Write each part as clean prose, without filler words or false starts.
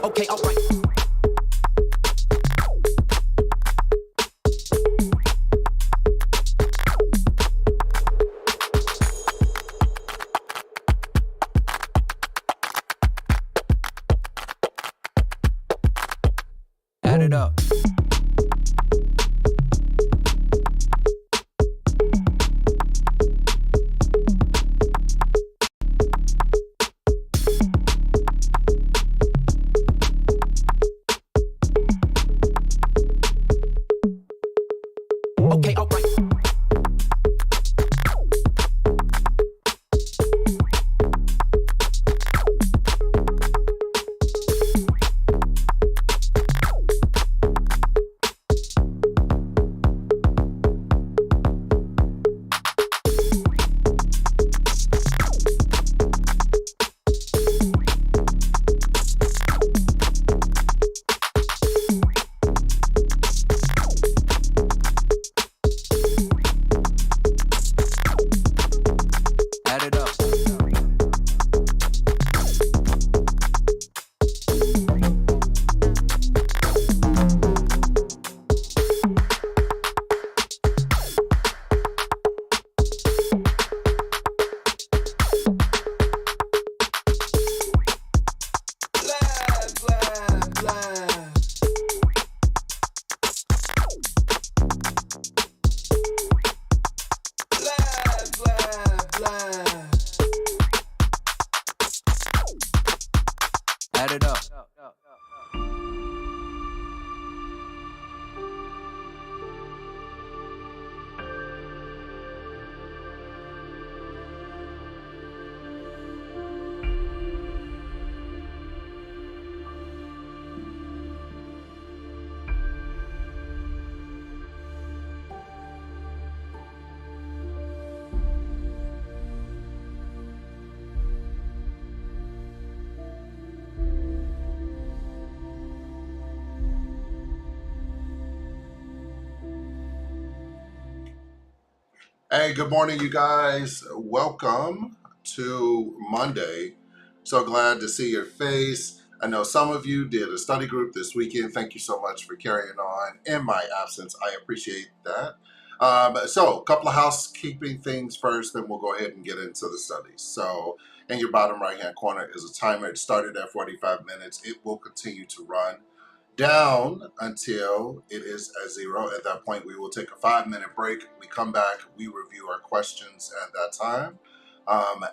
Okay, alright. Add it up. Okay, alright. Add it up. Add it up. Hey, good morning, you guys. Welcome to Monday. So glad to see your face. I know some of you did a study group this weekend. Thank you so much for carrying on in my absence. I appreciate that. So a couple of housekeeping things first, then we'll go ahead and get into the studies. So in your bottom right-hand corner is a timer. It started at 45 minutes. It will continue to run down until it is at 0. At that point, we will take a 5-minute break. We come back, we review our questions at that time.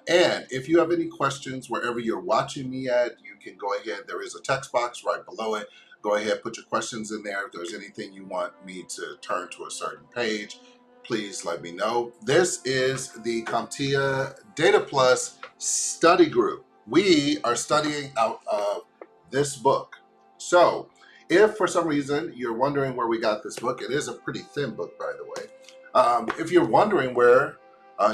And if you have any questions wherever you're watching me at, you can go ahead. There is a text box right below it. Go ahead, put your questions in there. If there's anything you want me to turn to a certain page, please let me know. This is the Comptia Data Plus study group. We are studying out of this book. So if for some reason you're wondering where we got this book, it is a pretty thin book, by the way. If you're wondering where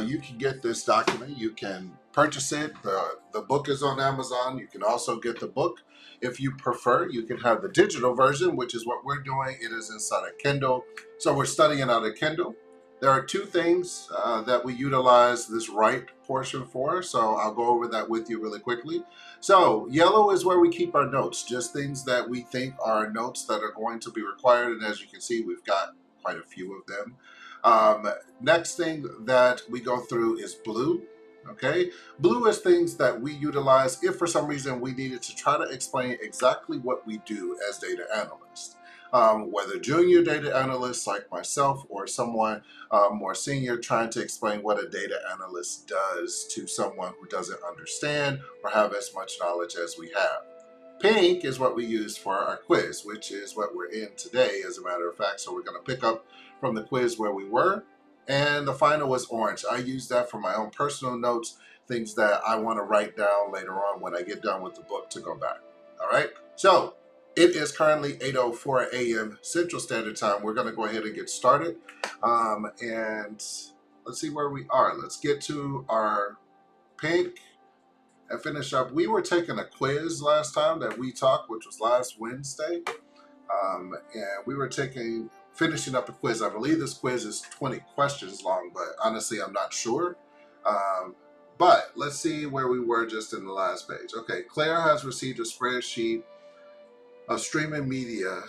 you can get this document, you can purchase it. The book is on Amazon. You can also get the book. If you prefer, you can have the digital version, which is what we're doing. It is inside a Kindle. So we're studying out of Kindle. There are two things that we utilize this right portion for. So I'll go over that with you really quickly. So yellow is where we keep our notes, just things that we think are notes that are going to be required. And as you can see, we've got quite a few of them. Next thing that we go through is blue. Okay, blue is things that we utilize if for some reason we needed to try to explain exactly what we do as data analysts. Whether junior data analysts like myself or someone more senior trying to explain what a data analyst does to someone who doesn't understand or have as much knowledge as we have. Pink is what we use for our quiz, which is what we're in today, as a matter of fact. So we're going to pick up from the quiz where we were. And the final was orange. I use that for my own personal notes, things that I want to write down later on when I get done with the book to go back. All right. So it is currently 8:04 a.m. Central Standard Time. We're going to go ahead and get started. And let's see where we are. Let's get to our pink and finish up. We were taking a quiz last time that we talked, which was last Wednesday. And we were finishing up a quiz. I believe this quiz is 20 questions long, but honestly, I'm not sure. But let's see where we were just in the last page. Okay, Claire has received a spreadsheet of streaming media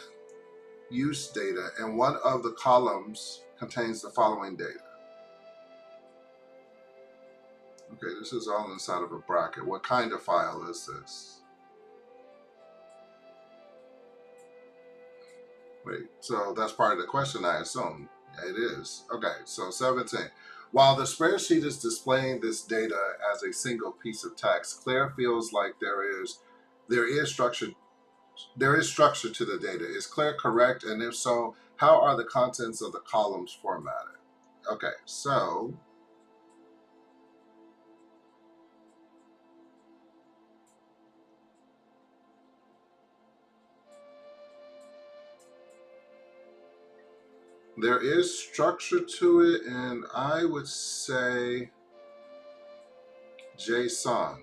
use data, and one of the columns contains the following data. Okay, this is all inside of a bracket. What kind of file is this? Wait, so that's part of the question, I assume. Yeah, it is. Okay, so 17. While the spreadsheet is displaying this data as a single piece of text, Claire feels like there is structure to the data. Is Claire correct? And if so, how are the contents of the columns formatted? Okay, so there is structure to it, and I would say JSON.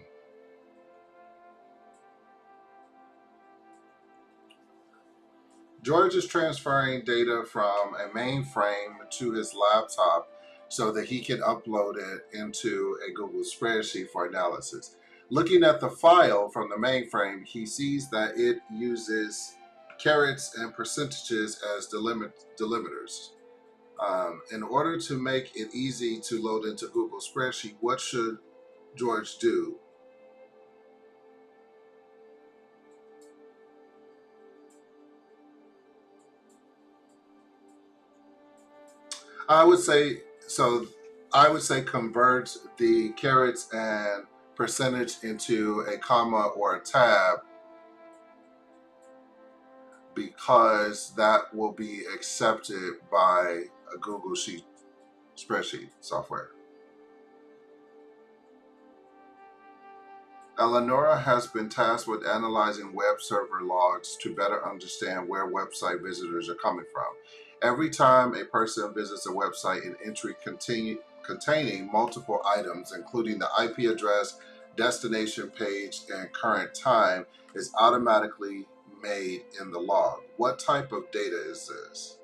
George is transferring data from a mainframe to his laptop so that he can upload it into a Google spreadsheet for analysis. Looking at the file from the mainframe, he sees that it uses carets and percentages as delimiters. In order to make it easy to load into Google spreadsheet, what should George do? I would say so. I would say convert the carets and percentage into a comma or a tab, because that will be accepted by a Google Sheet spreadsheet software. Eleonora has been tasked with analyzing web server logs to better understand where website visitors are coming from. Every time a person visits a website, an entry containing multiple items, including the IP address, destination page, and current time, is automatically made in the log. What type of data is this?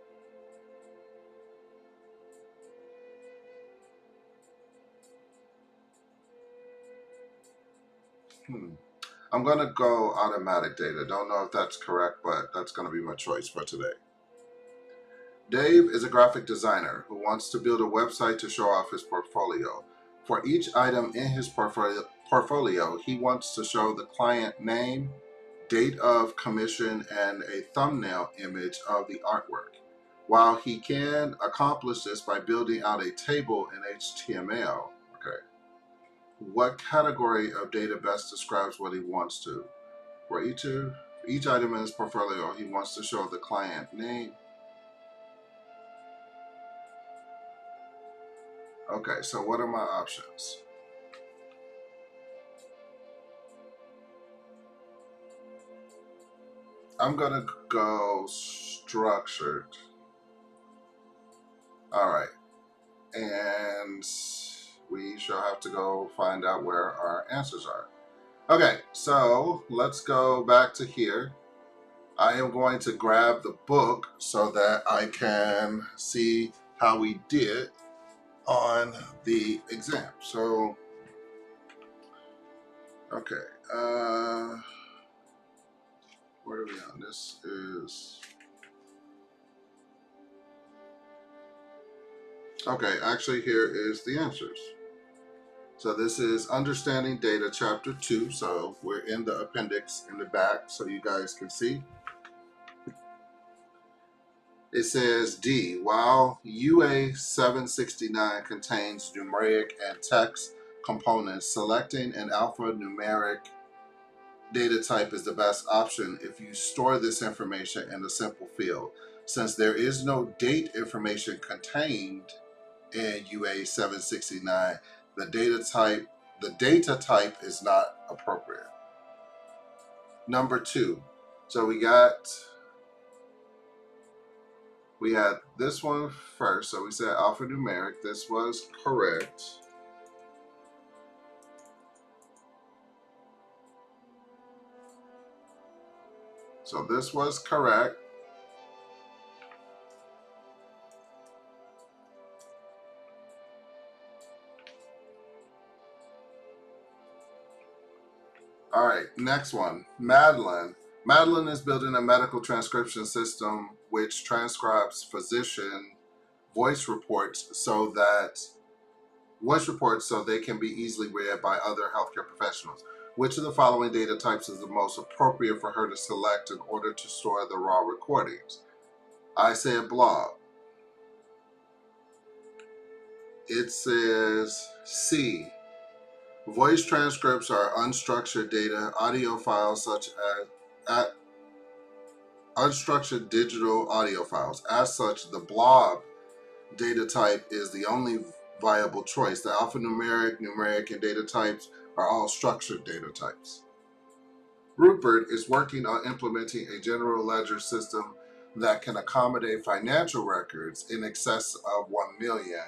I'm going to go automatic data. Don't know if that's correct, but that's going to be my choice for today. Dave is a graphic designer who wants to build a website to show off his portfolio. For each item in his portfolio, he wants to show the client name, date of commission, and a thumbnail image of the artwork. While he can accomplish this by building out a table in HTML, okay, what category of data best describes what he wants to? For each item in his portfolio, he wants to show the client name. Okay, so what are my options? I'm gonna go structured. All right, and we shall have to go find out where our answers are. Okay, so let's go back to here. I am going to grab the book so that I can see how we did on the exam. So, okay, where are we on? This is, okay, actually here is the answers. So this is Understanding Data, Chapter 2. So we're in the appendix in the back so you guys can see. It says D, while UA 769 contains numeric and text components, selecting an alphanumeric data type is the best option if you store this information in a simple field. Since there is no date information contained in UA 769, the data type is not appropriate. Number 2. So we had this one first. So we said alphanumeric. This was correct. So this was correct. All right, next one. Madeline Madeline is building a medical transcription system which transcribes physician voice reports so they can be easily read by other healthcare professionals. Which of the following data types is the most appropriate for her to select in order to store the raw recordings? I said blob. It says C. Voice transcripts are unstructured data, audio files such as unstructured digital audio files. As such, the blob data type is the only viable choice. The alphanumeric, numeric, and data types are all structured data types. Rupert is working on implementing a general ledger system that can accommodate financial records in excess of 1 million.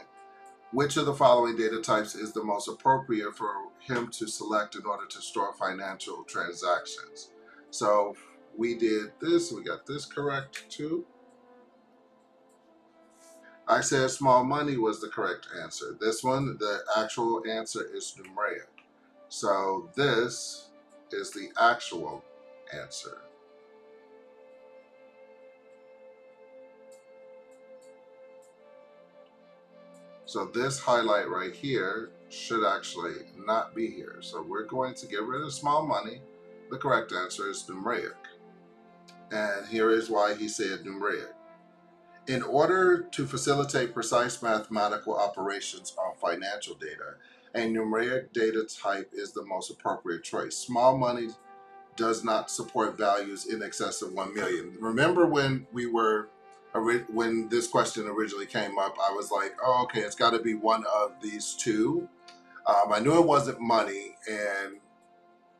Which of the following data types is the most appropriate for him to select in order to store financial transactions? So we did this, we got this correct too. I said small money was the correct answer. This one, the actual answer is numeric. So this is the actual answer. So this highlight right here should actually not be here. So we're going to get rid of small money. The correct answer is numeric. And here is why he said numeric. In order to facilitate precise mathematical operations on financial data, a numeric data type is the most appropriate choice. Small money does not support values in excess of 1 million. Remember when when this question originally came up, I was like, oh, okay, it's got to be one of these two. I knew it wasn't money, and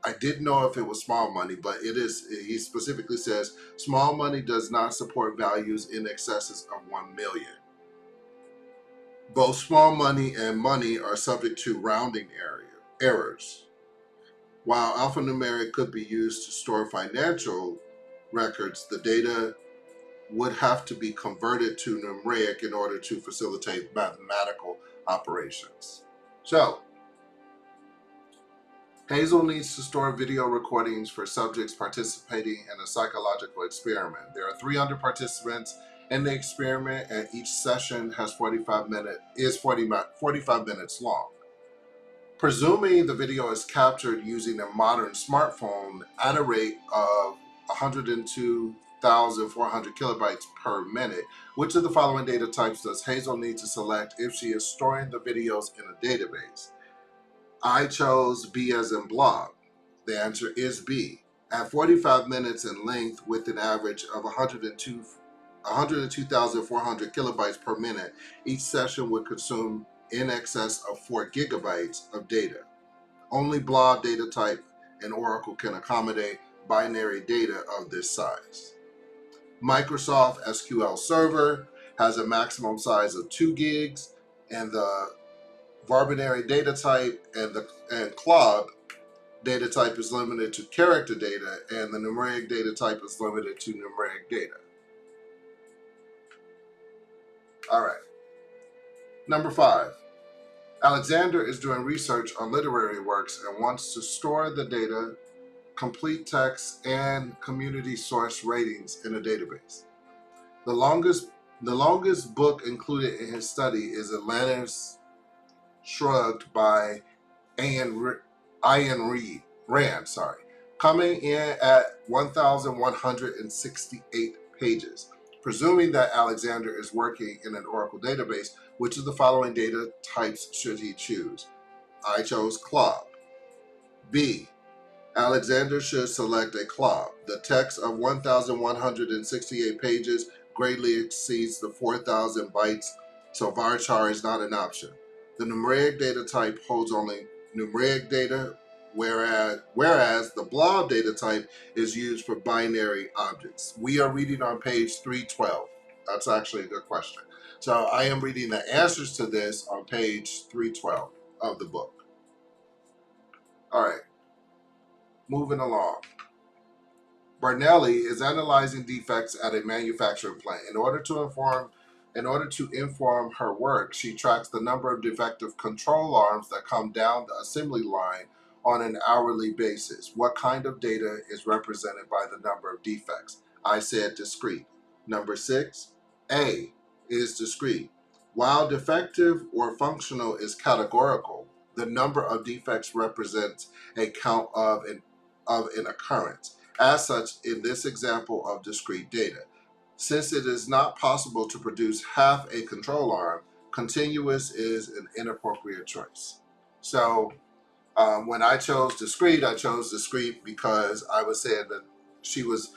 I didn't know if it was small money, but it is. He specifically says small money does not support values in excesses of 1 million. Both small money and money are subject to rounding errors. While alphanumeric could be used to store financial records, the data would have to be converted to numeric in order to facilitate mathematical operations. So, Hazel needs to store video recordings for subjects participating in a psychological experiment. There are 300 participants in the experiment, and each session has 45 minutes long. Presuming the video is captured using a modern smartphone at a rate of 102,400 kilobytes per minute, which of the following data types does Hazel need to select if she is storing the videos in a database? I chose B as in blob. The answer is B. At 45 minutes in length with an average of 102,400 kilobytes per minute, each session would consume in excess of 4 gigabytes of data. Only blob data type and Oracle can accommodate binary data of this size. Microsoft SQL Server has a maximum size of 2 gigs, and the binary data type and CLOB data type is limited to character data, and the numeric data type is limited to numeric data. All right. Number 5. Alexander is doing research on literary works and wants to store the data, complete text, and community source ratings in a database. The longest book included in his study is Atlantis Shrugged by Ayn Rand, coming in at 1,168 pages. Presuming that Alexander is working in an Oracle database, which of the following data types should he choose? I chose CLOB. B. Alexander should select a CLOB. The text of 1,168 pages greatly exceeds the 4,000 bytes, so varchar is not an option. The numeric data type holds only numeric data, whereas the blob data type is used for binary objects. We are reading on page 312. That's actually a good question. So I am reading the answers to this on page 312 of the book. All right, moving along. Barnelli is analyzing defects at a manufacturing plant. In order to inform her work, she tracks the number of defective control arms that come down the assembly line on an hourly basis. What kind of data is represented by the number of defects? I said discrete. Number 6, A is discrete. While defective or functional is categorical, the number of defects represents a count of an occurrence. As such, in this example of discrete data, since it is not possible to produce half a control arm, continuous is an inappropriate choice. So when I chose discrete because I was saying that she was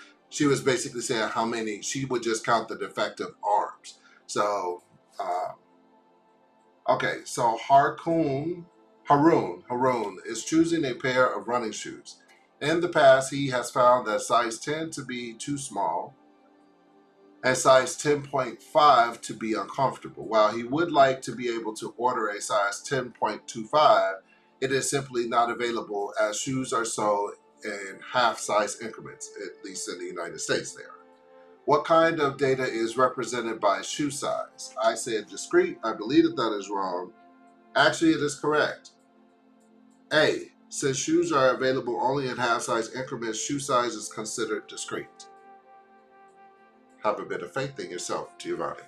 basically saying how many she would just count the defective arms. So okay, so Harun is choosing a pair of running shoes. In the past, he has found that size 10 to be too small and size 10.5 to be uncomfortable. While he would like to be able to order a size 10.25, it is simply not available as shoes are sold in half size increments, at least in the United States there. What kind of data is represented by shoe size? I said discrete. I believe that is wrong. Actually, it is correct. A, since shoes are available only in half size increments, shoe size is considered discrete. Have a bit of faith in yourself, Giovanni.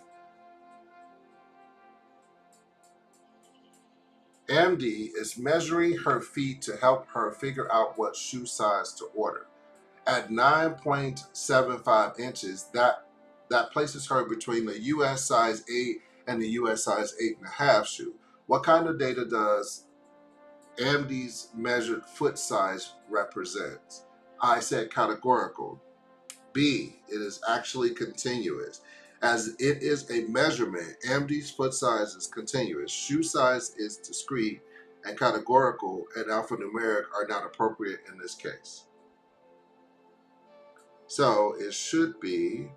MD is measuring her feet to help her figure out what shoe size to order. At 9.75 inches, that places her between the US size 8 and the US size 8.5 shoe. What kind of data does MD's measured foot size represent? I said categorical. B, it is actually continuous. As it is a measurement, MD's foot size is continuous. Shoe size is discrete, and categorical and alphanumeric are not appropriate in this case. So it should be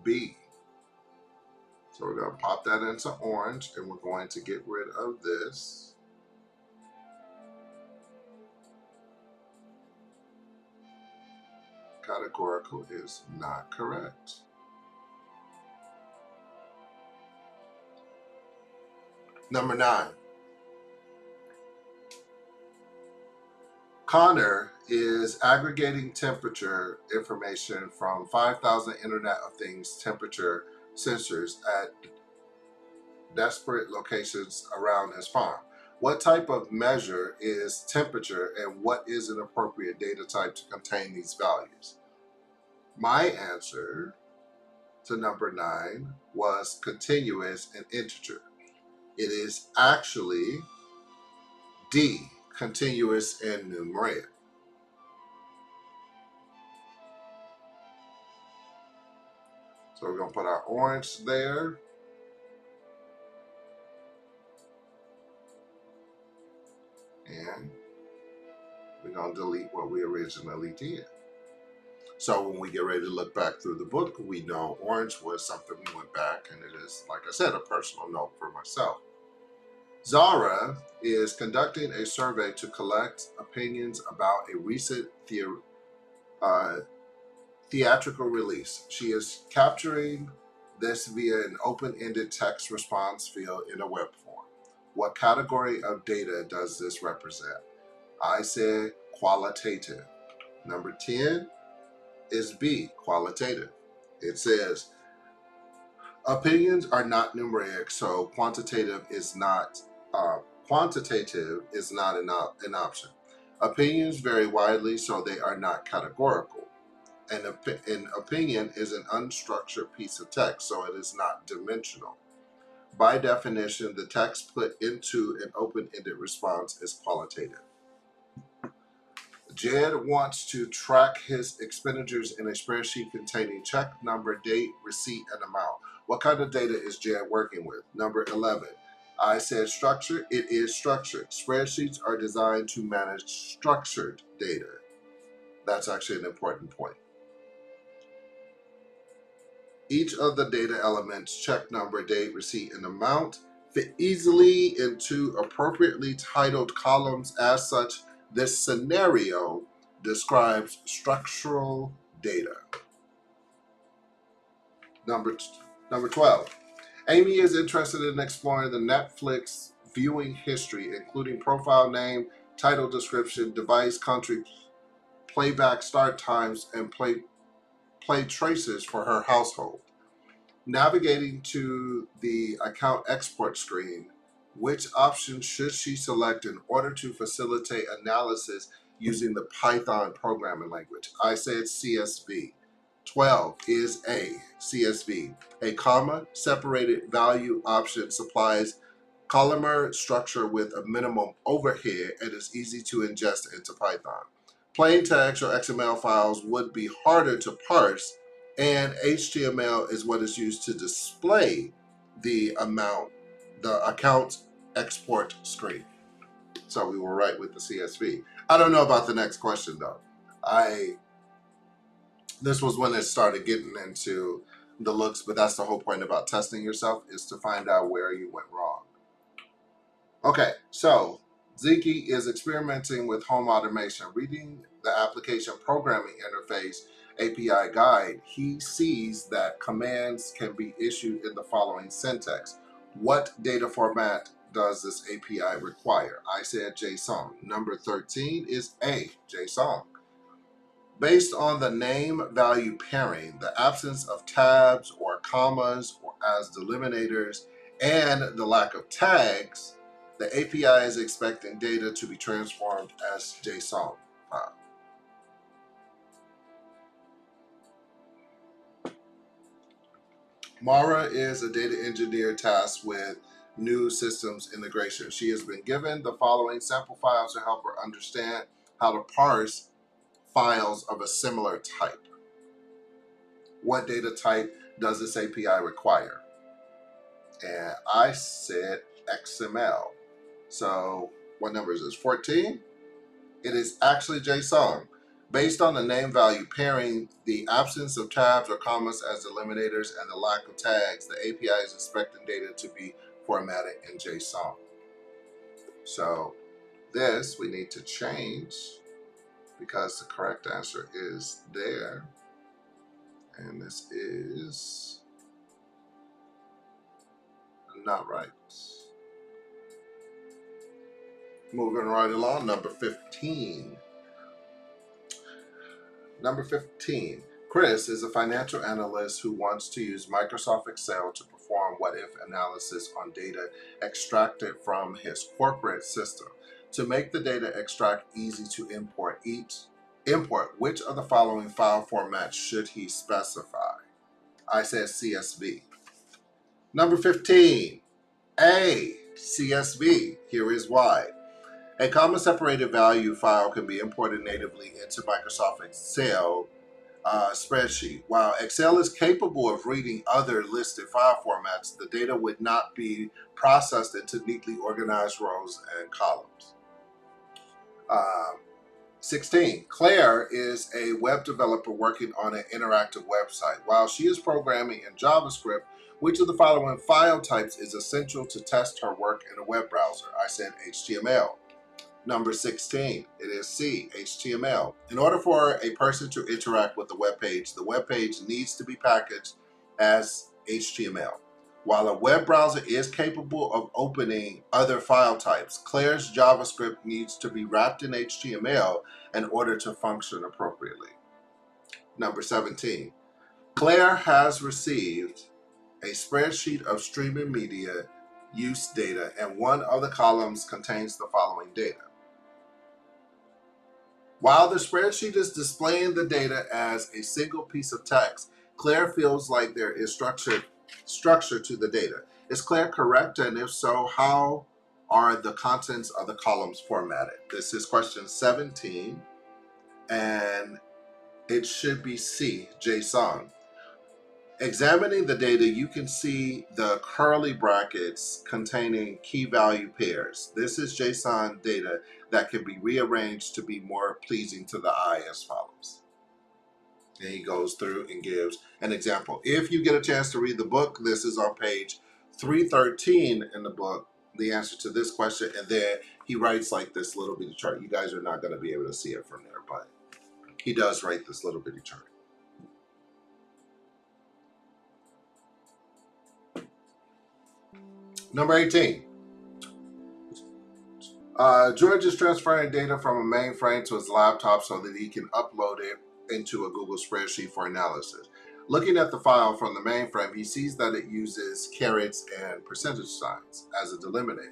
B. So we're going to pop that into orange, and we're going to get rid of this. Categorical is not correct. Number 9. Connor is aggregating temperature information from 5,000 Internet of Things temperature sensors at disparate locations around his farm. What type of measure is temperature, and what is an appropriate data type to contain these values? My answer to number 9 was continuous and integer. It is actually D, continuous and numeric. So we're going to put our orange there. And we're going to delete what we originally did. So when we get ready to look back through the book, we know orange was something we went back, and it is, like I said, a personal note for myself. Zara is conducting a survey to collect opinions about a recent theatrical release. She is capturing this via an open-ended text response field in a web form. What category of data does this represent? I said qualitative. Number 10 is B, qualitative. It says opinions are not numeric, so quantitative is not an option. Opinions vary widely, so they are not categorical. An opinion is an unstructured piece of text, so it is not dimensional. By definition, the text put into an open-ended response is qualitative. Jed wants to track his expenditures in a spreadsheet containing check number, date, receipt, and amount. What kind of data is Jed working with? Number 11. I said structured. It is structured. Spreadsheets are designed to manage structured data. That's actually an important point. Each of the data elements, check number, date, receipt, and amount, fit easily into appropriately titled columns. As such, this scenario describes structural data. Number 12. Amy is interested in exploring the Netflix viewing history, including profile name, title description, device, country, playback start times, and play traces for her household. Navigating to the account export screen, which option should she select in order to facilitate analysis using the Python programming language? I said CSV. 12 is A, CSV. A comma separated value option supplies columnar structure with a minimum overhead and is easy to ingest into Python. Plain text or XML files would be harder to parse, and HTML is what is used to display the account export screen. So we were right with the CSV. I don't know about the next question though. This was when it started getting into the looks, but that's the whole point about testing yourself, is to find out where you went wrong. Okay, so Ziki is experimenting with home automation. Reading the application programming interface API guide, he sees that commands can be issued in the following syntax. What data format does this API require? I said JSON. Number 13 is A, JSON. Based on the name value pairing, the absence of tabs or commas or as delimiters, and the lack of tags, the API is expecting data to be transformed as JSON file. Mara is a data engineer tasked with new systems integration. She has been given the following sample files to help her understand how to parse files of a similar type. What data type does this API require? And I said XML. So what number is this? 14? It is actually JSON. Based on the name value pairing, the absence of tabs or commas as delimiters, and the lack of tags, the API is expecting data to be formatted in JSON. So this we need to change because the correct answer is there. And this is not right. Moving right along, number 15. Number 15. Chris is a financial analyst who wants to use Microsoft Excel to perform what-if analysis on data extracted from his corporate system. To make the data extract easy to import, which of the following file formats should he specify? I said CSV. Number 15. A, CSV. Here is why. A comma-separated value file can be imported natively into Microsoft Excel spreadsheet. While Excel is capable of reading other listed file formats, the data would not be processed into neatly organized rows and columns. 16. Claire is a web developer working on an interactive website. While she is programming in JavaScript, which of the following file types is essential to test her work in a web browser? I said HTML. Number 16, it is C, HTML. In order for a person to interact with the web page needs to be packaged as HTML. While a web browser is capable of opening other file types, Claire's JavaScript needs to be wrapped in HTML in order to function appropriately. Number 17, Claire has received a spreadsheet of streaming media use data, and one of the columns contains the following data. While the spreadsheet is displaying the data as a single piece of text, Claire feels like there is structure to the data. Is Claire correct? And if so, how are the contents of the columns formatted? This is question 17, and it should be C, JSON. Examining the data, you can see the curly brackets containing key value pairs. This is JSON data that can be rearranged to be more pleasing to the eye as follows. And he goes through and gives an example. If you get a chance to read the book, this is on page 313 in the book, the answer to this question, and then he writes like this little bitty chart. You guys are not going to be able to see it from there, but he does write this little bitty chart. Number 18. George is transferring data from a mainframe to his laptop so that he can upload it into a Google spreadsheet for analysis. Looking at the file from the mainframe, he sees that it uses carets and percentage signs as a delimiter.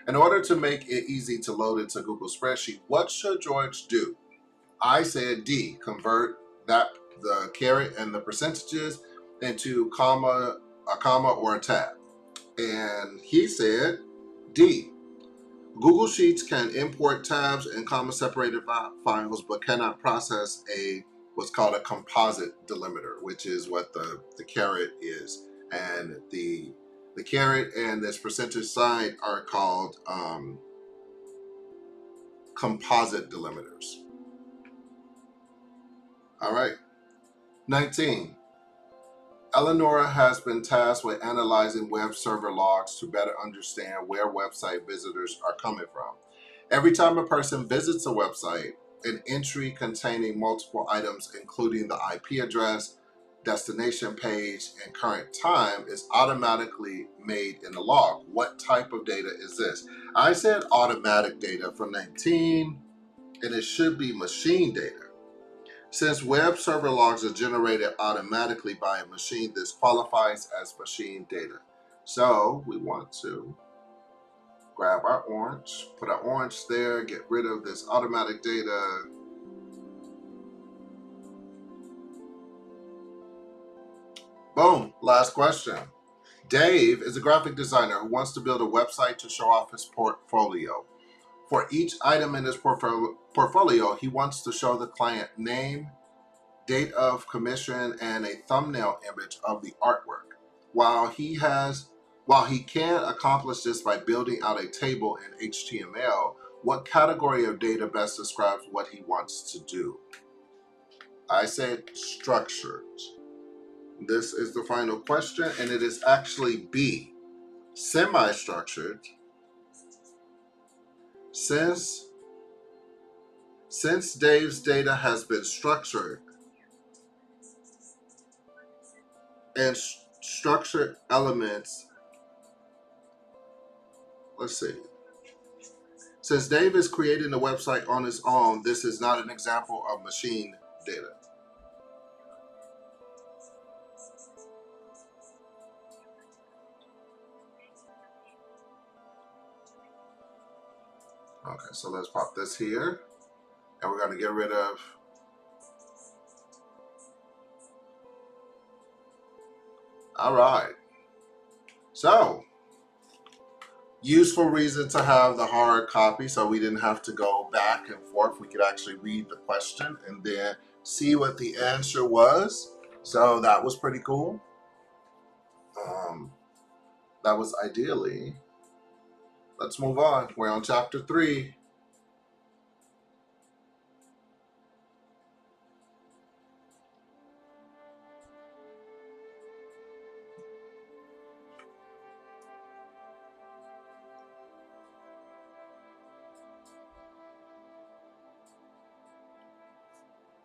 In order to make it easy to load into Google spreadsheet, what should George do? I said D, convert the caret and the percentages into a comma or a tab. And he said D. Google Sheets can import tabs and comma separated files, but cannot process what's called a composite delimiter, which is what the caret is. And the caret and this percentage sign are called composite delimiters. All right. 19. Eleonora has been tasked with analyzing web server logs to better understand where website visitors are coming from. Every time a person visits a website, an entry containing multiple items, including the IP address, destination page, and current time, is automatically made in the log. What type of data is this? I said automatic data for 19, and it should be machine data. Since web server logs are generated automatically by a machine, this qualifies as machine data. So we want to grab our orange, put our orange there, get rid of this automatic data. Boom, last question. Dave is a graphic designer who wants to build a website to show off his portfolio. For each item in his portfolio, he wants to show the client name, date of commission, and a thumbnail image of the artwork. While he can accomplish this by building out a table in HTML, what category of data best describes what he wants to do? I said structured. This is the final question, and it is actually B, semi-structured. Since Dave's data has been structured, and structured elements, let's see. Since Dave is creating the website on his own, this is not an example of machine data. Okay, so let's pop this here, and we're going to get rid of all right. So useful reason to have the hard copy, so we didn't have to go back and forth. We could actually read the question and then see what the answer was. So that was pretty cool. That was ideally. Let's move on. We're on chapter 3.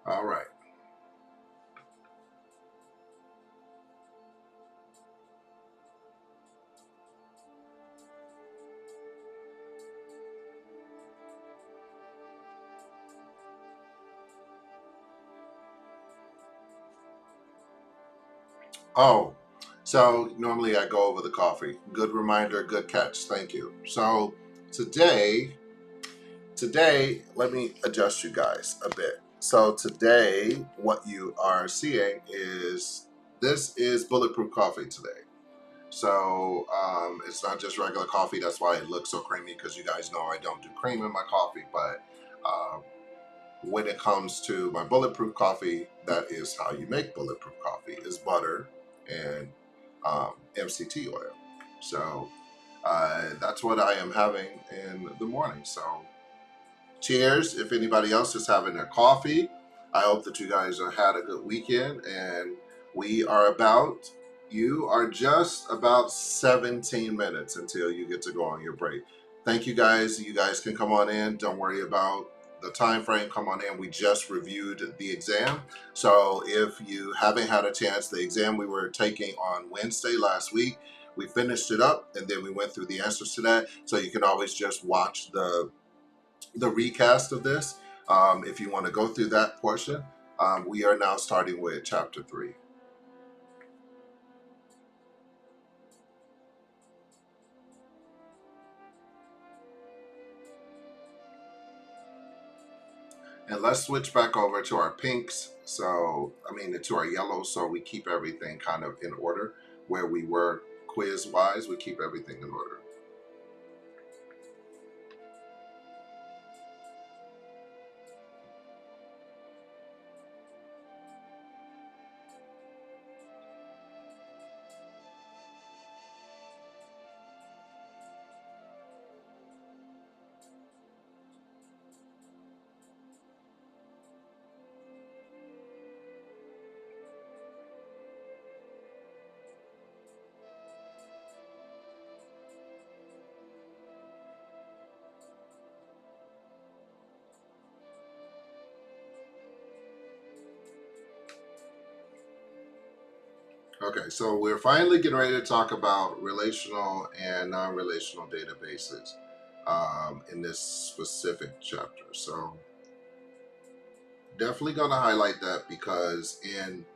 All right. Oh, so normally I go over the coffee. Good reminder, good catch. Thank you. So today, let me adjust you guys a bit. So today, what you are seeing is this is Bulletproof Coffee today. So it's not just regular coffee. That's why it looks so creamy, because you guys know I don't do cream in my coffee. But when it comes to my Bulletproof Coffee, that is how you make Bulletproof Coffee, is butter and MCT oil. So that's what I am having in the morning. So cheers if anybody else is having their coffee. I hope that you guys have had a good weekend, and you are just about 17 minutes until you get to go on your break. Thank you guys. You guys can come on in. Don't worry about the time frame. Come on in. We just reviewed the exam. So if you haven't had a chance, the exam we were taking on Wednesday last week, we finished it up, and then we went through the answers to that. So you can always just watch the the recast of this. If you want to go through that portion, we are now starting with chapter 3. And let's switch back over to our pinks. So, to our yellows, so we keep everything kind of in order. Where we were quiz-wise, we keep everything in order. Okay, so we're finally getting ready to talk about relational and non-relational databases in this specific chapter. So definitely going to highlight that because in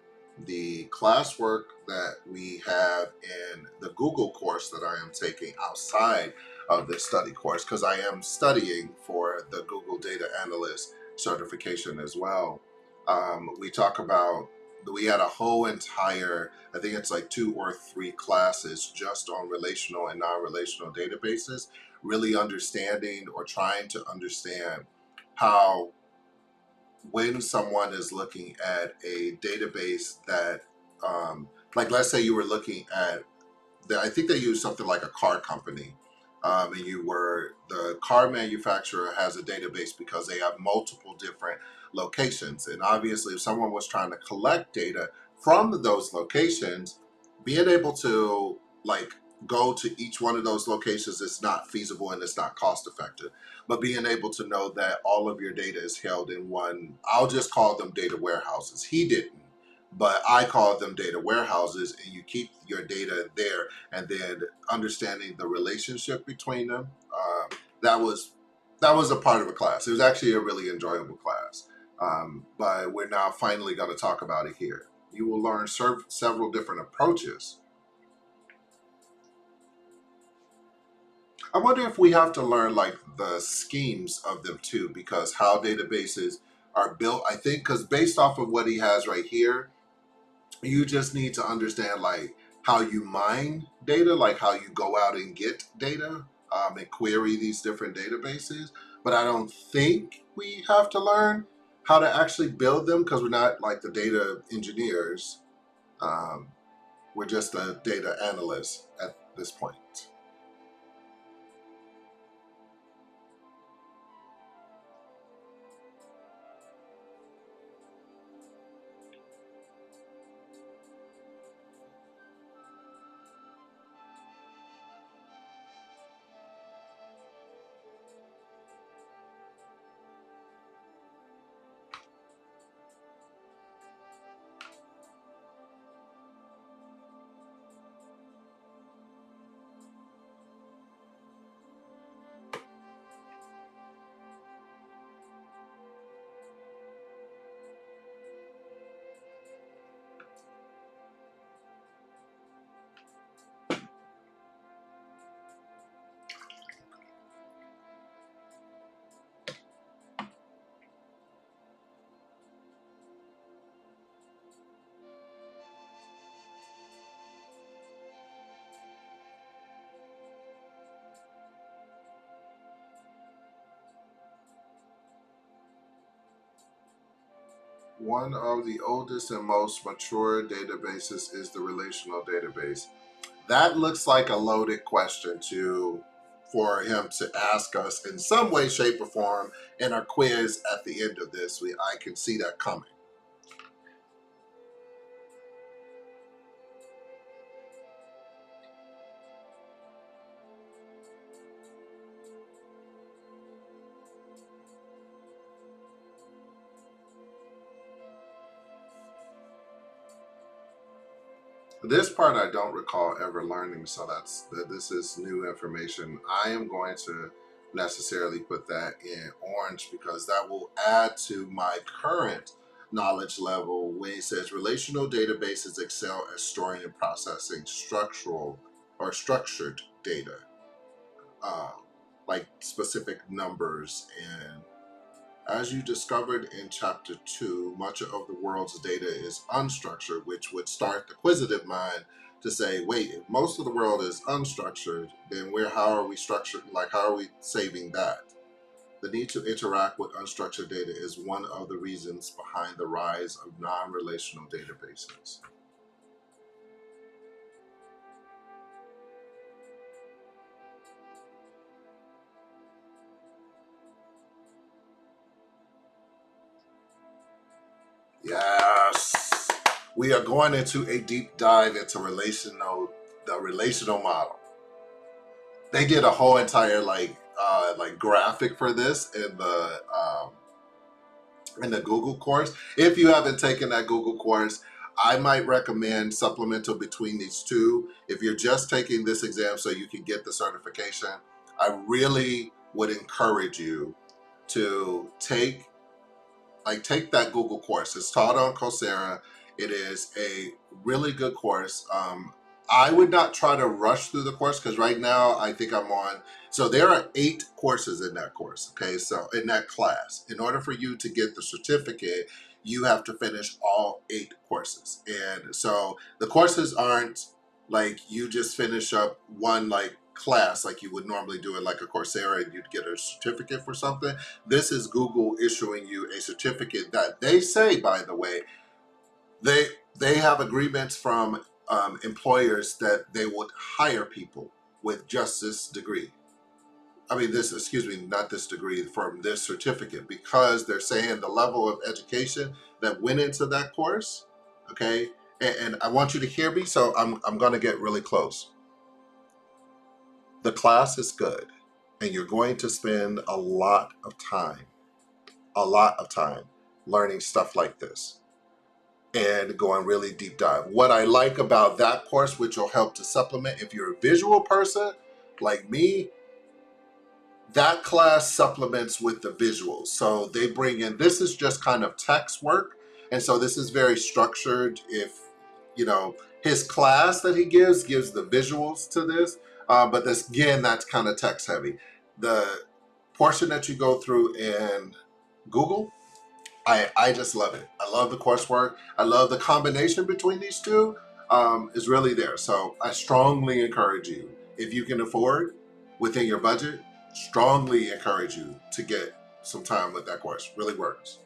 the classwork that we have in the Google course that I am taking outside of this study course, because I am studying for the Google Data Analyst certification as well, we talk about, we had a whole entire, I think it's like 2 or 3 classes just on relational and non-relational databases, really understanding or trying to understand how, when someone is looking at a database that, like let's say you were looking at, I think they use something like a car company, and the car manufacturer has a database because they have multiple different locations. And obviously, if someone was trying to collect data from those locations, being able to like go to each one of those locations is not feasible and it's not cost effective. But being able to know that all of your data is held in one, I'll just call them data warehouses. He didn't, but I call them data warehouses, and you keep your data there, and then understanding the relationship between them. That was a part of a class. It was actually a really enjoyable class, but we're now finally going to talk about it here. You will learn several different approaches. I wonder if we have to learn like the schemes of them too, because how databases are built. I think because based off of what he has right here, you just need to understand like how you mine data, like how you go out and get data, and query these different databases. But I don't think we have to learn how to actually build them because we're not like the data engineers. Um, we're just the data analysts at this point. One of the oldest and most mature databases is the relational database. That looks like a loaded question for him to ask us in some way, shape, or form in our quiz at the end of this. I can see that coming. This part I don't recall ever learning, so this is new information. I am going to necessarily put that in orange because that will add to my current knowledge level when it says relational databases excel at storing and processing structural or structured data, uh, like specific numbers. And as you discovered in chapter 2, much of the world's data is unstructured, which would start the quizzitive mind to say, wait, if most of the world is unstructured, then how are we structured? Like, how are we saving that? The need to interact with unstructured data is one of the reasons behind the rise of non-relational databases. Yes, we are going into a deep dive into the relational model. They did a whole entire like graphic for this in the Google course. If you haven't taken that Google course, I might recommend supplemental between these two. If you're just taking this exam so you can get the certification, I really would encourage you to take that Google course. It's taught on Coursera. It is a really good course. I would not try to rush through the course because right now I think I'm on. So there are 8 courses in that course. Okay, so in that class, in order for you to get the certificate, you have to finish all 8 courses. And so the courses aren't like you just finish up one like class like you would normally do it like a Coursera and you'd get a certificate for something. This is Google issuing you a certificate that they say, by the way, they have agreements from employers that they would hire people with just this degree. I mean, not this degree, from this certificate, because they're saying the level of education that went into that course. Okay, and I want you to hear me, so I'm going to get really close. The class is good, and you're going to spend a lot of time learning stuff like this and going really deep dive. What I like about that course, which will help to supplement if you're a visual person like me, that class supplements with the visuals. So they bring in, this is just kind of text work. And so this is very structured. If, his class that he gives the visuals to this. But this, again, that's kind of text heavy. The portion that you go through in Google, I just love it. I love the coursework. I love the combination between these two is really there. So I strongly encourage you, if you can afford within your budget, strongly encourage you to get some time with that course. Really works.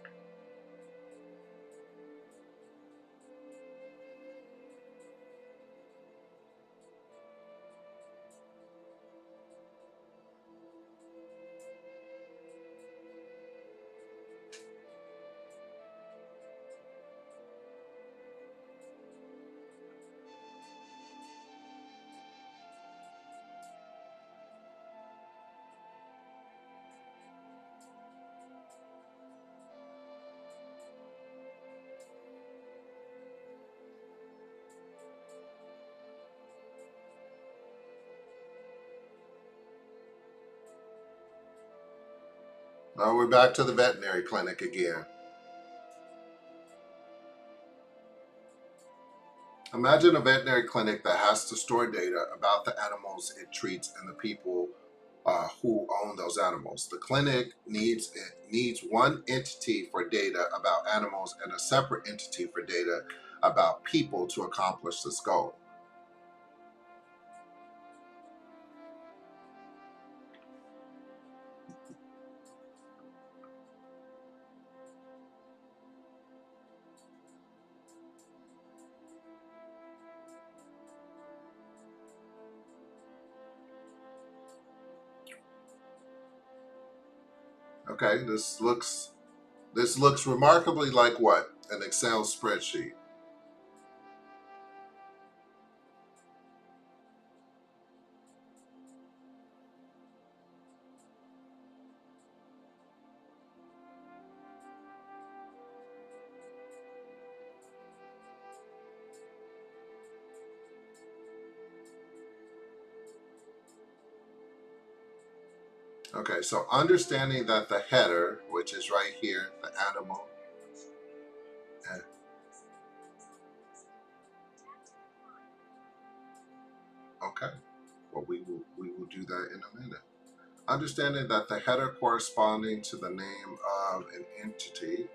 Now we're back to the veterinary clinic again. Imagine a veterinary clinic that has to store data about the animals it treats and the people who own those animals. The clinic needs one entity for data about animals and a separate entity for data about people to accomplish this goal. Okay, this looks remarkably like what? An Excel spreadsheet. Okay, so understanding that the header, which is right here, the animal, and okay, well we will do that in a minute. Understanding that the header corresponding to the name of an entity.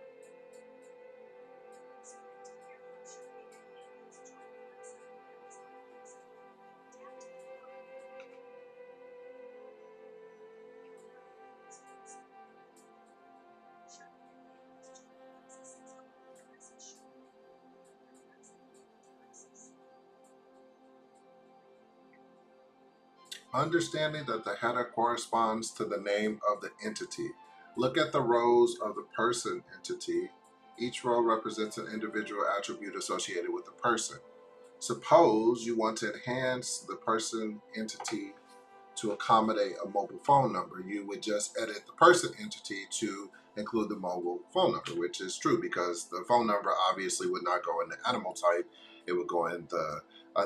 Understanding that the header corresponds to the name of the entity. Look at the rows of the person entity. Each row represents an individual attribute associated with the person. Suppose you want to enhance the person entity to accommodate a mobile phone number. You would just edit the person entity to include the mobile phone number, which is true because the phone number obviously would not go in the animal type. It would go in the,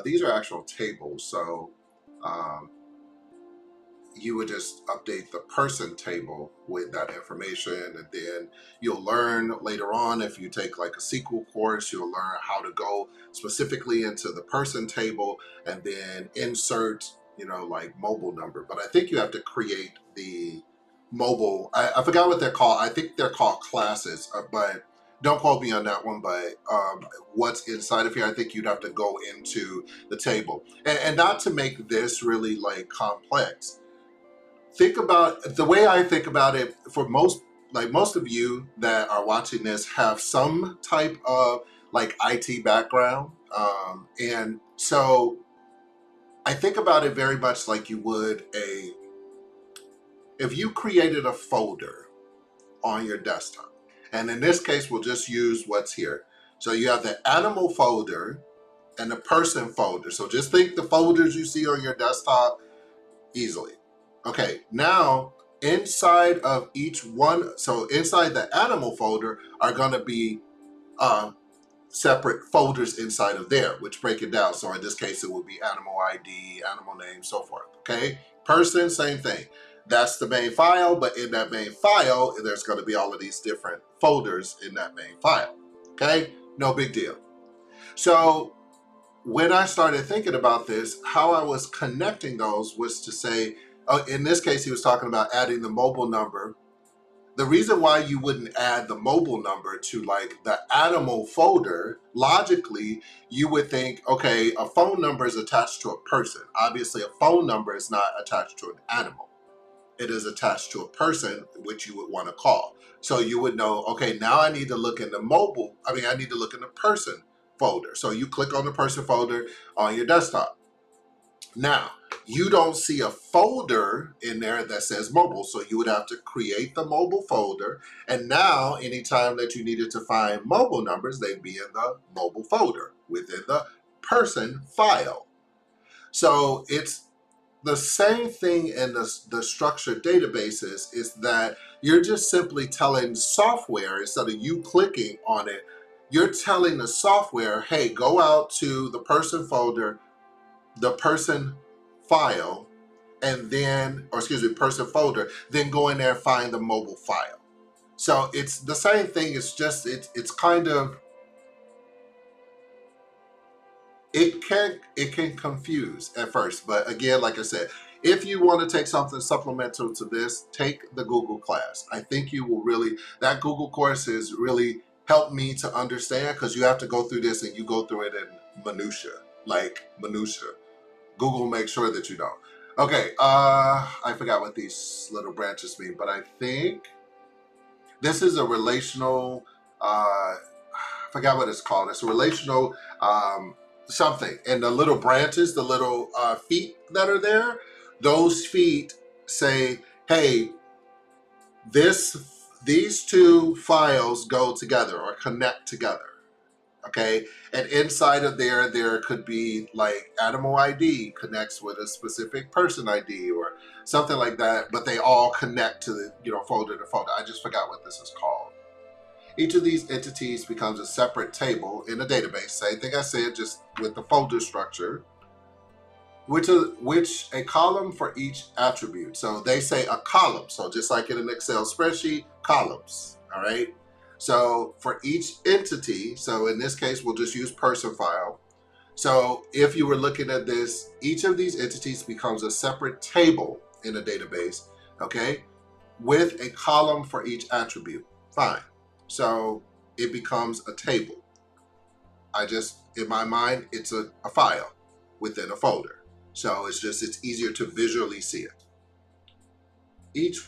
these are actual tables. So um, you would just update the person table with that information, and then you'll learn later on, if you take like a SQL course, you'll learn how to go specifically into the person table and then insert, like mobile number. But I think you have to create the mobile, I forgot what they're called. I think they're called classes, but don't quote me on that one. But what's inside of here, I think you'd have to go into the table, and not to make this really like complex. Think about the way I think about it. For most of you that are watching this have some type of like IT background, and so I think about it very much like you would if you created a folder on your desktop, and in this case we'll just use what's here. So you have the animal folder and the person folder. So just think the folders you see on your desktop easily. Okay, now inside of each one, so inside the animal folder are going to be separate folders inside of there, which break it down. So in this case, it would be animal ID, animal name, so forth. Okay, person, same thing. That's the main file, but in that main file, there's going to be all of these different folders in that main file. Okay, no big deal. So when I started thinking about this, how I was connecting those was to say, in this case, he was talking about adding the mobile number. The reason why you wouldn't add the mobile number to like the animal folder, logically, you would think, okay, a phone number is attached to a person. Obviously, a phone number is not attached to an animal. It is attached to a person, which you would want to call. So you would know, okay, now I need to look in I need to look in the person folder. So you click on the person folder on your desktop. Now, you don't see a folder in there that says mobile, so you would have to create the mobile folder. And now, anytime that you needed to find mobile numbers, they'd be in the mobile folder within the person file. So it's the same thing in the structured databases, is that you're just simply telling software, instead of you clicking on it, you're telling the software, hey, go out to the person folder, the person file, and then, or excuse me, person folder, then go in there and find the mobile file. So it's the same thing. It's just, it's kind of, it can confuse at first, but again, like I said, if you want to take something supplemental to this, take the Google class. I think you will really, that Google course has really helped me to understand, because you have to go through this and you go through it in minutia, like minutia. Google makes sure that you know. Okay, I forgot what these little branches mean, but I think this is a relational, I forgot what it's called. It's a relational something. And the little branches, the little feet that are there, those feet say, hey, these two files go together or connect together. Okay, and inside of there could be like animal ID connects with a specific person ID or something like that, but they all connect to the folder to folder. I just forgot what this is called. Each of these entities becomes a separate table in a database. Same thing I said, just with the folder structure. which a column for each attribute. So they say a column. So just like in an Excel spreadsheet, columns, all right? So for each entity, so in this case, we'll just use person file. So if you were looking at this, each of these entities becomes a separate table in a database, okay? With a column for each attribute. Fine. So it becomes a table. In my mind, it's a file within a folder. So it's easier to visually see it. Each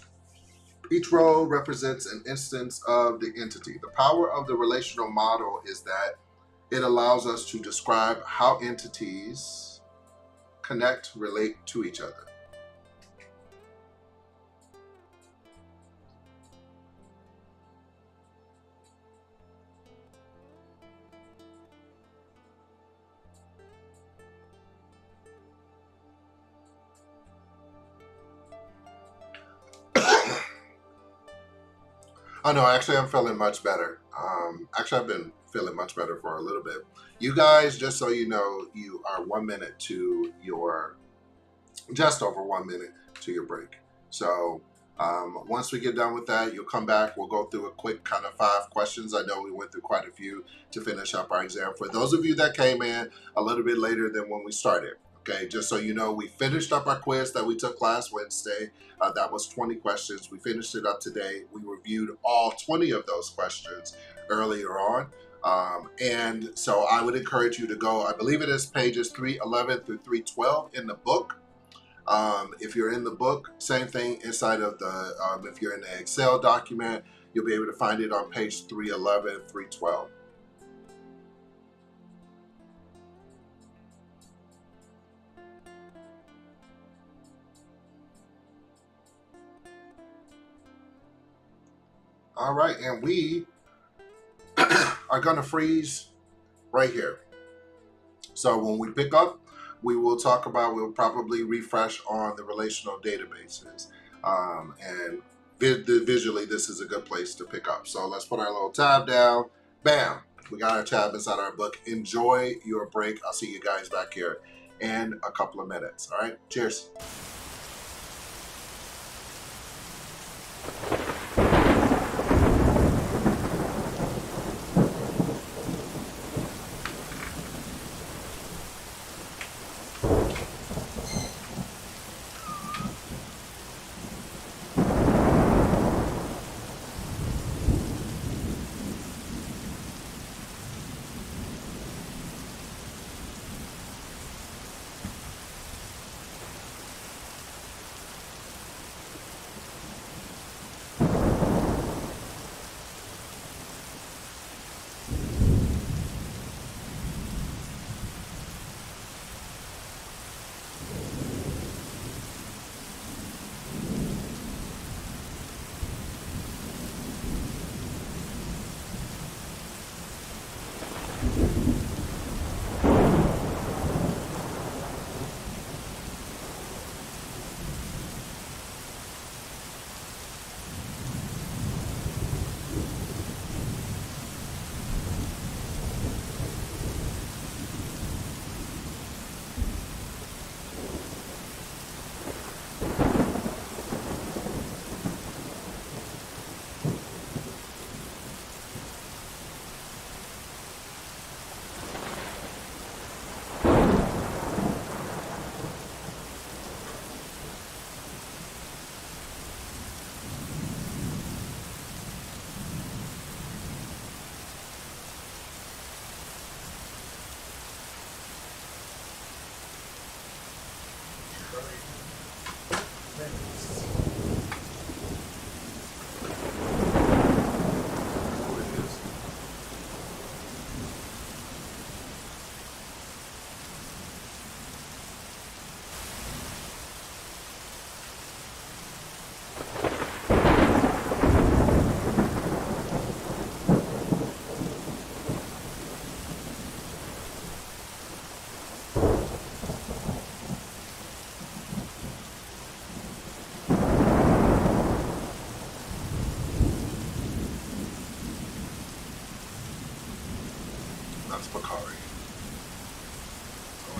row represents an instance of the entity. The power of the relational model is that it allows us to describe how entities relate to each other. Oh no, actually I'm feeling much better. Actually I've been feeling much better for a little bit. You guys, just so you know, you are just over 1 minute to your break. So once we get done with that, you'll come back. We'll go through a quick kind of 5 questions. I know we went through quite a few to finish up our exam. For those of you that came in a little bit later than when we started, okay, just so you know, we finished up our quiz that we took last Wednesday. That was 20 questions. We finished it up today. We reviewed all 20 of those questions earlier on. And so I would encourage you to go, I believe it is pages 311 through 312 in the book. If you're in the book, same thing inside of the, if you're in the Excel document, you'll be able to find it on page 311, 312. All right, and we are going to freeze right here. So when we pick up, we'll probably refresh on the relational databases. And visually, this is a good place to pick up. So let's put our little tab down. Bam! We got our tab inside our book. Enjoy your break. I'll see you guys back here in a couple of minutes. All right? Cheers.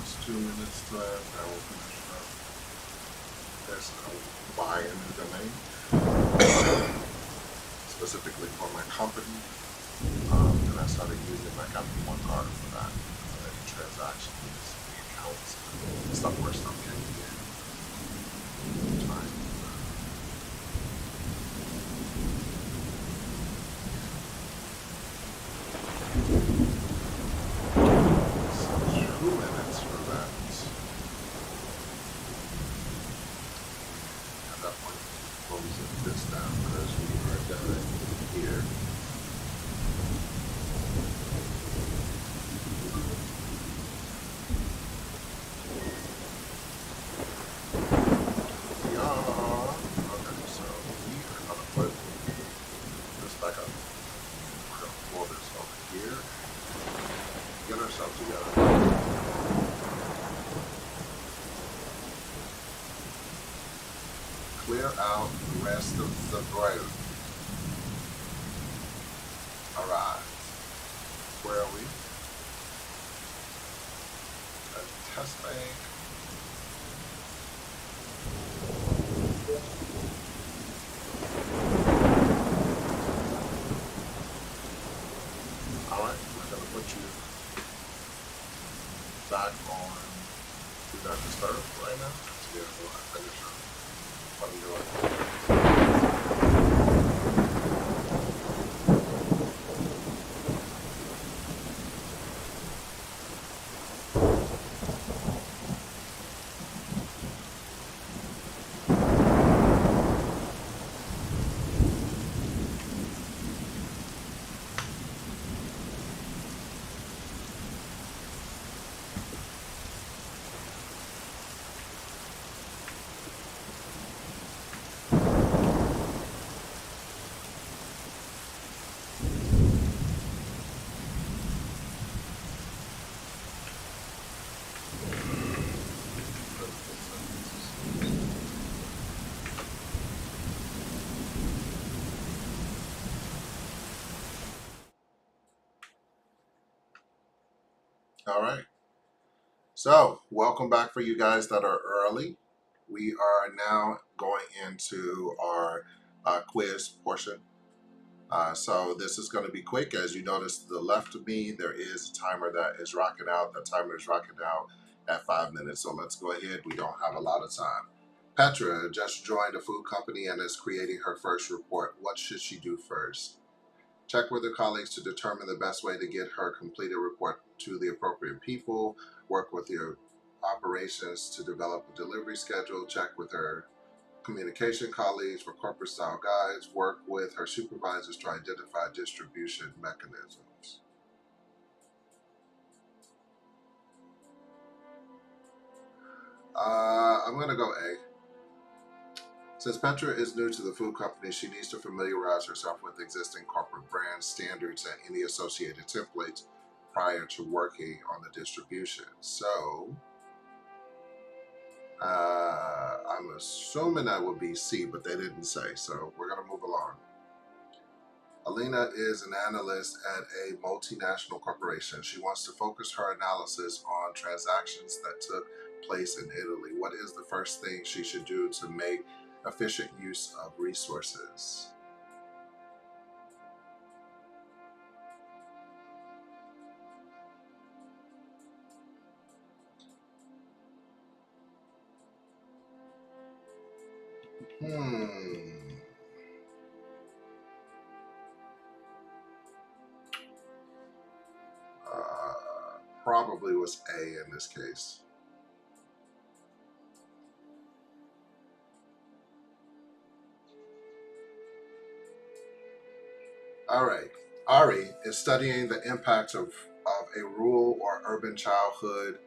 wants 2 minutes to ask, I will finish up. There's no buy in the domain, specifically for my company. And I started using my Capital One card for that. Any transactions, the accounts, stuff where stuff can get time. So 2 minutes for that. At that point, closing this down because we are done here. Okay, so we are gonna put this back up. We're gonna pull this over here. Get ourselves together. Clear out the rest of the brain. Alright. Where are we? At test bank. Alright, we're gonna put you back on Do Not Disturb right now. So yeah, so I finish up what I'm doing. Alright. So, welcome back for you guys that are early. We are now going into our quiz portion. So this is going to be quick. As you notice to the left of me, there is a timer that is rocking out. The timer is rocking out at 5 minutes. So let's go ahead. We don't have a lot of time. Petra just joined a food company and is creating her first report. What should she do first? Check with her colleagues to determine the best way to get her completed report to the appropriate people. Work with your operations to develop a delivery schedule. Check with her communication colleagues for corporate style guides. Work with her supervisors to identify distribution mechanisms. I'm going to go A. Since Petra is new to the food company, she needs to familiarize herself with existing corporate brands, standards, and any associated templates prior to working on the distribution. So, I'm assuming that would be C, but they didn't say, so we're going to move along. Alina is an analyst at a multinational corporation. She wants to focus her analysis on transactions that took place in Italy. What is the first thing she should do to make efficient use of resources? Probably was A in this case. All right. Ari is studying the impact of a rural or urban childhood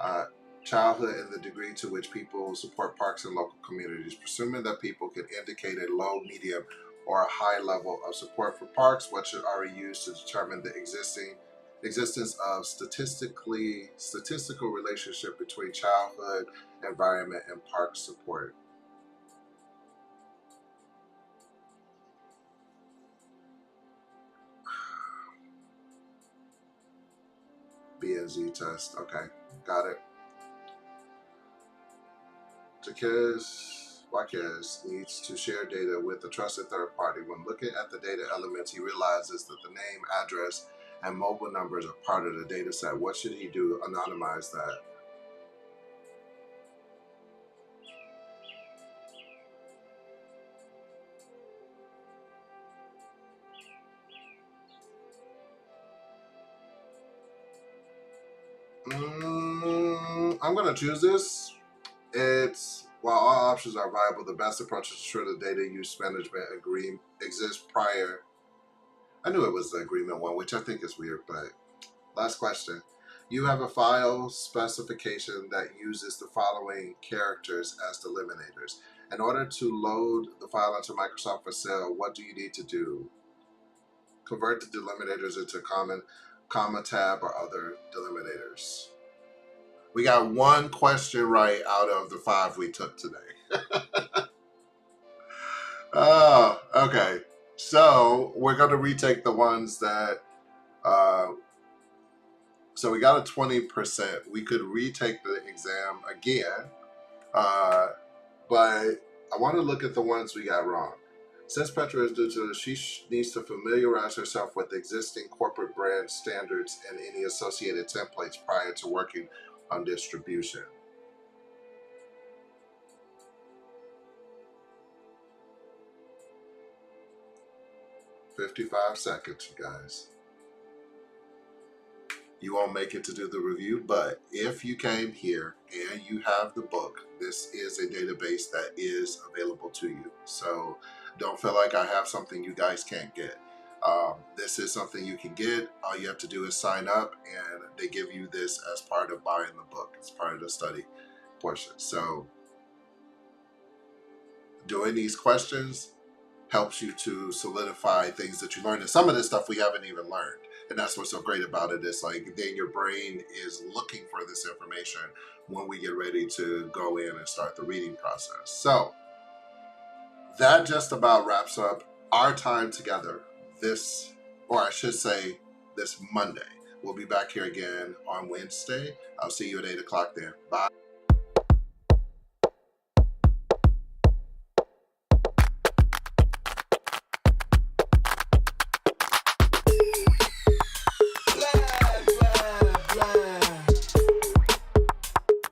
and the degree to which people support parks and local communities. Presuming that people can indicate a low, medium, or a high level of support for parks, what should Ari use to determine the existence of statistical relationship between childhood, environment, and park support? B and Z test. Okay, got it. Jaquez needs to share data with a trusted third party. When looking at the data elements, he realizes that the name, address, and mobile numbers are part of the data set. What should he do to anonymize that? I'm going to choose this. It's, while all options are viable, the best approach is to ensure the data use management agreement exists prior. I knew it was the agreement one, which I think is weird, but last question. You have a file specification that uses the following characters as delimiters. In order to load the file into Microsoft Excel, what do you need to do? Convert the delimiters into common, comma, tab, or other delimiters. We got one question right out of the 5 we took today. Oh, okay. So we're going to retake the ones that, so we got a 20%. We could retake the exam again, but I want to look at the ones we got wrong. Since Petra is digital, she needs to familiarize herself with existing corporate brand standards and any associated templates prior to working on distribution. 55 seconds, you guys. You won't make it to do the review, but if you came here and you have the book, this is a database that is available to you. So don't feel like I have something you guys can't get. This is something you can get. All you have to do is sign up, and they give you this as part of buying the book. It's part of the study portion. So doing these questions helps you to solidify things that you learned. And some of this stuff we haven't even learned. And that's what's so great about it. It's like then your brain is looking for this information when we get ready to go in and start the reading process. So that just about wraps up our time together this, or I should say this Monday. We'll be back here again on Wednesday. I'll see you at 8 o'clock then. Bye.